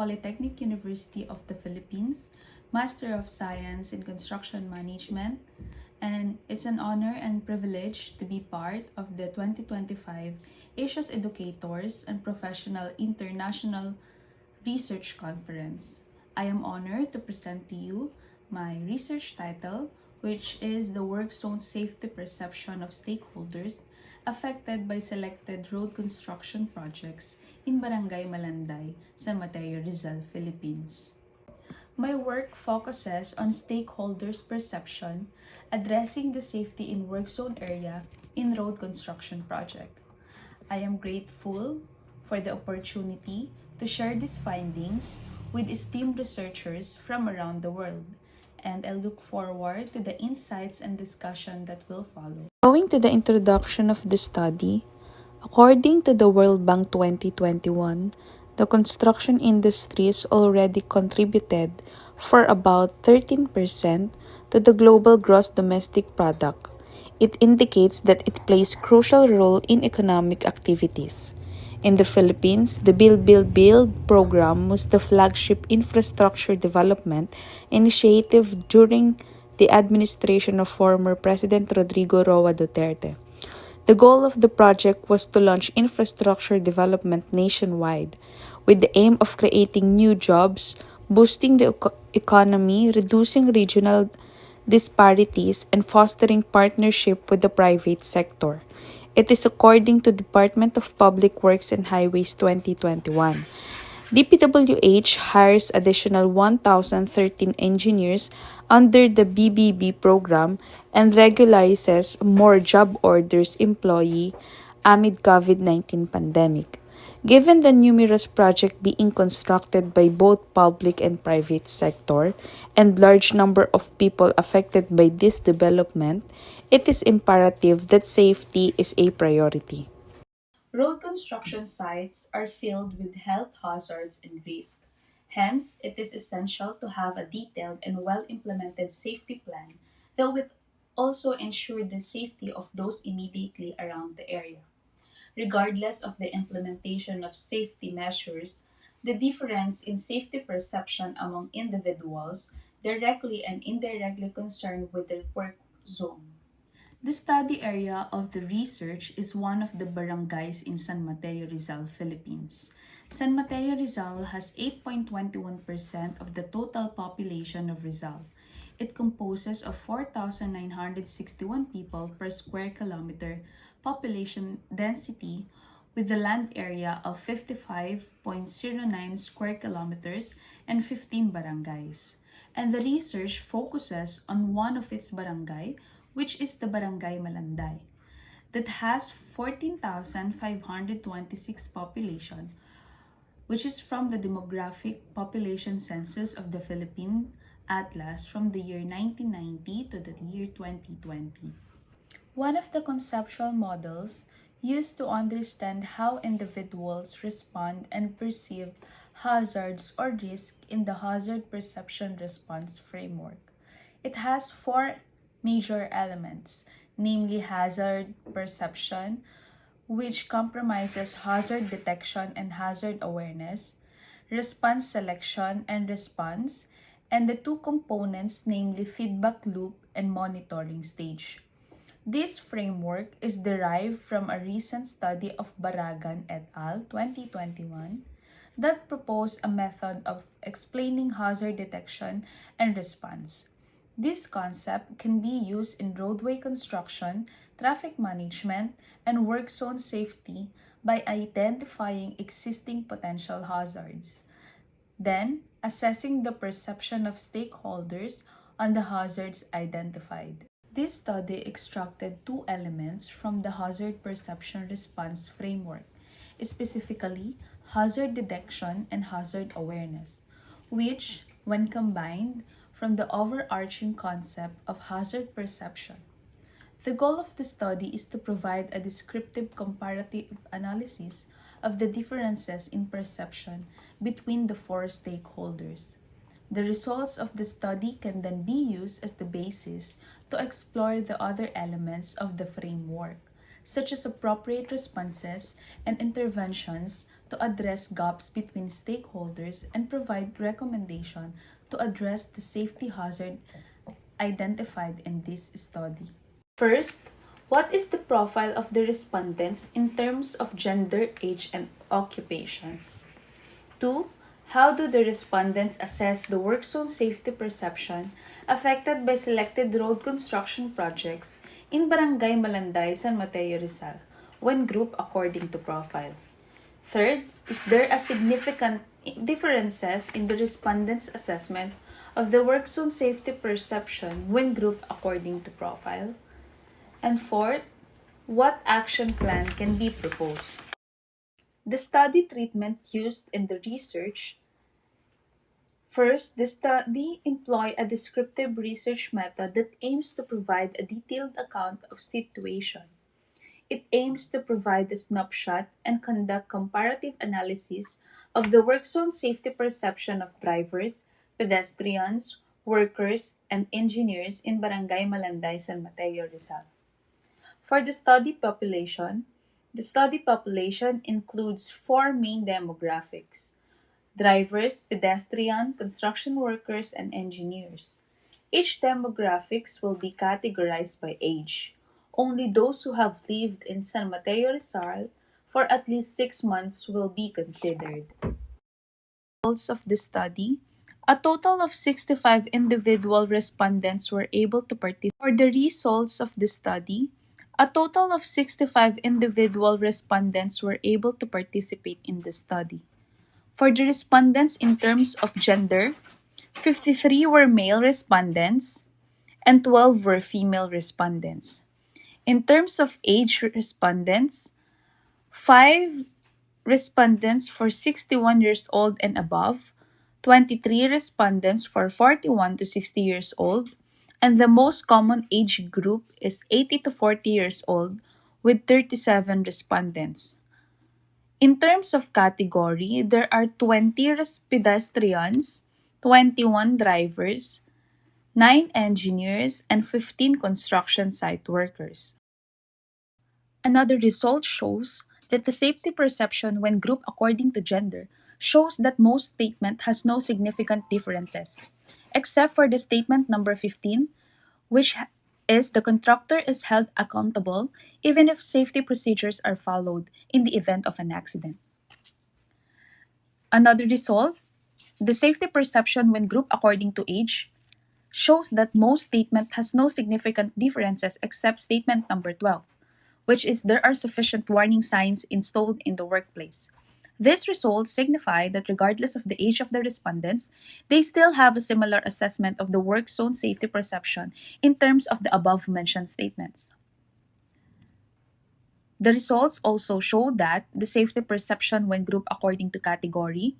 Polytechnic University of the Philippines, Master of Science in Construction Management, and it's an honor and privilege to be part of the 2025 Asia's Educators and Professional International Research Conference. I am honored to present to you my research title, which is the Work Zone Safety Perception of Stakeholders affected by selected road construction projects in Barangay Malanday, San Mateo, Rizal, Philippines. My work focuses on stakeholders' perception, addressing the safety in work zone area in road construction project. I am grateful for the opportunity to share these findings with esteemed researchers from around the world, and I look forward to the insights and discussion that will follow. Going to the introduction of the study, according to the World Bank 2021, the construction industries already contributed for about 13% to the global gross domestic product. It indicates that it plays crucial role in economic activities. In the Philippines, the Build Build Build program was the flagship infrastructure development initiative during the administration of former President Rodrigo Roa Duterte. The goal of the project was to launch infrastructure development nationwide with the aim of creating new jobs, boosting the economy, reducing regional disparities, and fostering partnership with the private sector. It is according to Department of Public Works and Highways 2021. DPWH hires additional 1,013 engineers under the BBB program and regularizes more job orders employee amid COVID-19 pandemic. Given the numerous projects being constructed by both public and private sector and large number of people affected by this development, it is imperative that safety is a priority. Road construction sites are filled with health hazards and risks. Hence, it is essential to have a detailed and well implemented safety plan that will also ensure the safety of those immediately around the area. Regardless of the implementation of safety measures, the difference in safety perception among individuals directly and indirectly concerned with the work zone. The study area of the research is one of the barangays in San Mateo, Rizal, Philippines. San Mateo, Rizal has 8.21% of the total population of Rizal. It composes of 4,961 people per square kilometer population density with the land area of 55.09 square kilometers and 15 barangays. And the research focuses on one of its barangay, which is the Barangay Malanday, that has 14,526 population, which is from the Demographic Population Census of the Philippine Atlas from the year 1990 to the year 2020. One of the conceptual models used to understand how individuals respond and perceive hazards or risk in the hazard perception response framework. It has four major elements, namely hazard perception, which compromises hazard detection and hazard awareness, response selection and response, and the two components, namely feedback loop and monitoring stage. This framework is derived from a recent study of Barragan et al. 2021 that proposed a method of explaining hazard detection and response. This concept can be used in roadway construction, traffic management, and work zone safety by identifying existing potential hazards. Then, assessing the perception of stakeholders on the hazards identified. This study extracted two elements from the hazard perception response framework, specifically hazard detection and hazard awareness, which, when combined, from the overarching concept of hazard perception. The goal of the study is to provide a descriptive comparative analysis of the differences in perception between the four stakeholders. The results of the study can then be used as the basis to explore the other elements of the framework, such as appropriate responses and interventions to address gaps between stakeholders and provide recommendation to address the safety hazard identified in this study. First, what is the profile of the respondents in terms of gender, age, and occupation? 2. How do the respondents assess the work zone safety perception affected by selected road construction projects in Barangay Malanday, San Mateo, Rizal, when grouped according to profile? Third, is there a significant differences in the respondents' assessment of the work zone safety perception when grouped according to profile? And fourth, what action plan can be proposed? The study treatment used in the research. First, the study employed a descriptive research method that aims to provide a detailed account of situation. It aims to provide a snapshot and conduct comparative analysis of the work zone safety perception of drivers, pedestrians, workers, and engineers in Barangay Malanday, San Mateo, Rizal. For the study population includes four main demographics: drivers, pedestrian, construction workers, and engineers. Each demographics will be categorized by age. Only those who have lived in San Mateo Rizal for at least 6 months will be considered. Results of the study: a total of 65 individual respondents were able to participate. For the results of the study, a total of 65 individual respondents were able to participate in the study. For the respondents in terms of gender, 53 were male respondents and 12 were female respondents. In terms of age respondents, 5 respondents for 61 years old and above, 23 respondents for 41 to 60 years old, and the most common age group is 80 to 40 years old with 37 respondents. In terms of category, there are 20 pedestrians, 21 drivers, 9 engineers, and 15 construction site workers. Another result shows that the safety perception when grouped according to gender shows that most statement has no significant differences, except for the statement number 15, which is the contractor is held accountable even if safety procedures are followed in the event of an accident. Another result, the safety perception when grouped according to age shows that most statement has no significant differences except statement number 12, which is there are sufficient warning signs installed in the workplace. These results signify that regardless of the age of the respondents, they still have a similar assessment of the work zone safety perception in terms of the above mentioned statements. The results also show that the safety perception when grouped according to category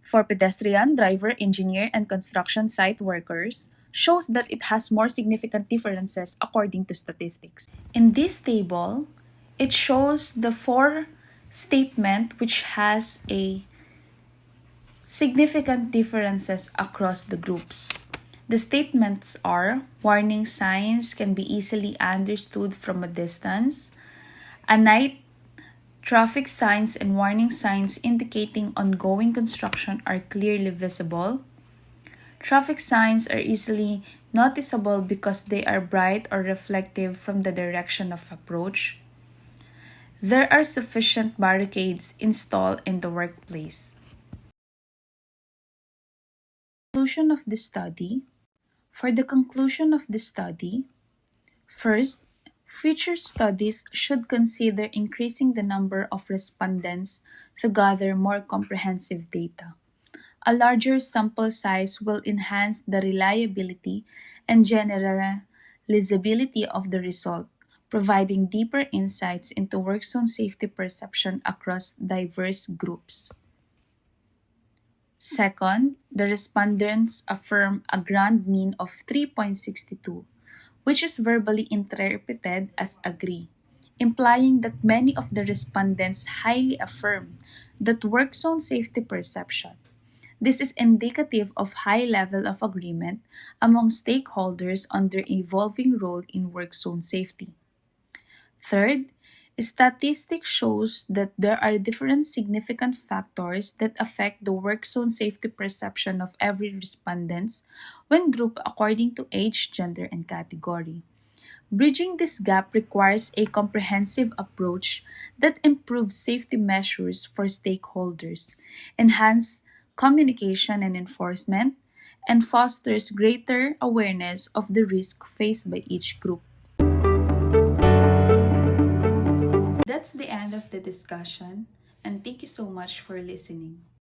for pedestrian, driver, engineer, and construction site workers shows that it has more significant differences according to statistics. In this table, it shows the four statement which has a significant differences across the groups. The statements are: warning signs can be easily understood from a distance, a night traffic signs and warning signs indicating ongoing construction are clearly visible. Traffic signs are easily noticeable because they are bright or reflective from the direction of approach. There are sufficient barricades installed in the workplace. Conclusion of the study. For the conclusion of the study, first, future studies should consider increasing the number of respondents to gather more comprehensive data. A larger sample size will enhance the reliability and generalizability of the result, providing deeper insights into work zone safety perception across diverse groups. Second, the respondents affirm a grand mean of 3.62, which is verbally interpreted as agree, implying that many of the respondents highly affirm that work zone safety perception. This is indicative of high level of agreement among stakeholders on their evolving role in work zone safety. Third, statistics shows that there are different significant factors that affect the work zone safety perception of every respondents when grouped according to age, gender, and category. Bridging this gap requires a comprehensive approach that improves safety measures for stakeholders, enhance communication and enforcement, and fosters greater awareness of the risk faced by each group. That's the end of the discussion, and thank you so much for listening.